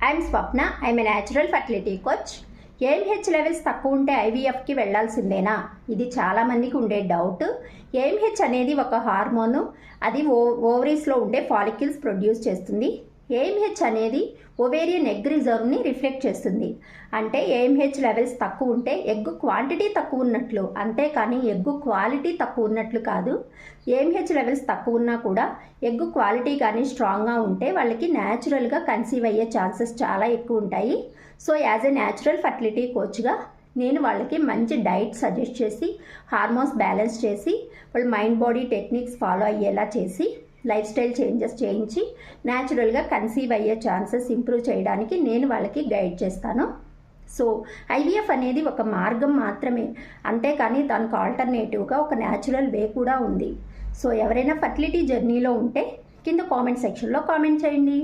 I'm Swapna. I'm a natural fertility coach. AMH levels తక్కువ ఉంటే ఐవీఎఫ్కి వెళ్లాల్సిందేనా? ఇది చాలామందికి ఉండే డౌట్. ఏఎంహెచ్ అనేది ఒక హార్మోను. అది ఓవరీస్లో ఉండే ఫాలిక్యూల్స్ ప్రొడ్యూస్ చేస్తుంది. ఏఎంహెచ్ అనేది ఓవేరియన్ ఎగ్ రిజర్వ్ని రిఫ్లెక్ట్ చేస్తుంది. అంటే ఏఎంహెచ్ లెవెల్స్ తక్కువ ఉంటే ఎగ్ క్వాంటిటీ తక్కువ ఉన్నట్లు, అంతేకాని ఎగ్ క్వాలిటీ తక్కువ ఉన్నట్లు కాదు. ఏఎంహెచ్ లెవెల్స్ తక్కువ ఉన్నా కూడా ఎగ్ క్వాలిటీ కానీ స్ట్రాంగ్గా ఉంటే వాళ్ళకి న్యాచురల్గా కన్సీవ్ అయ్యే ఛాన్సెస్ చాలా ఎక్కువ ఉంటాయి. So as a natural fertility కోచ్గా నేను వాళ్ళకి మంచి డైట్ సజెస్ట్ చేసి, హార్మోన్స్ బ్యాలెన్స్ చేసి, వాళ్ళ మైండ్ బాడీ టెక్నిక్స్ ఫాలో అయ్యేలా చేసి, లైఫ్ స్టైల్ చేంజెస్ చేయించి న్యాచురల్గా కన్సీవ్ అయ్యే ఛాన్సెస్ ఇంప్రూవ్ చేయడానికి నేను వాళ్ళకి గైడ్ చేస్తాను. సో ఐవీఎఫ్ అనేది ఒక మార్గం మాత్రమే, అంతేకాని దానికి ఆల్టర్నేటివ్గా ఒక న్యాచురల్ వే కూడా ఉంది. సో ఎవరైనా ఫర్టిలిటీ జర్నీలో ఉంటే కింద కామెంట్ సెక్షన్లో కామెంట్ చేయండి.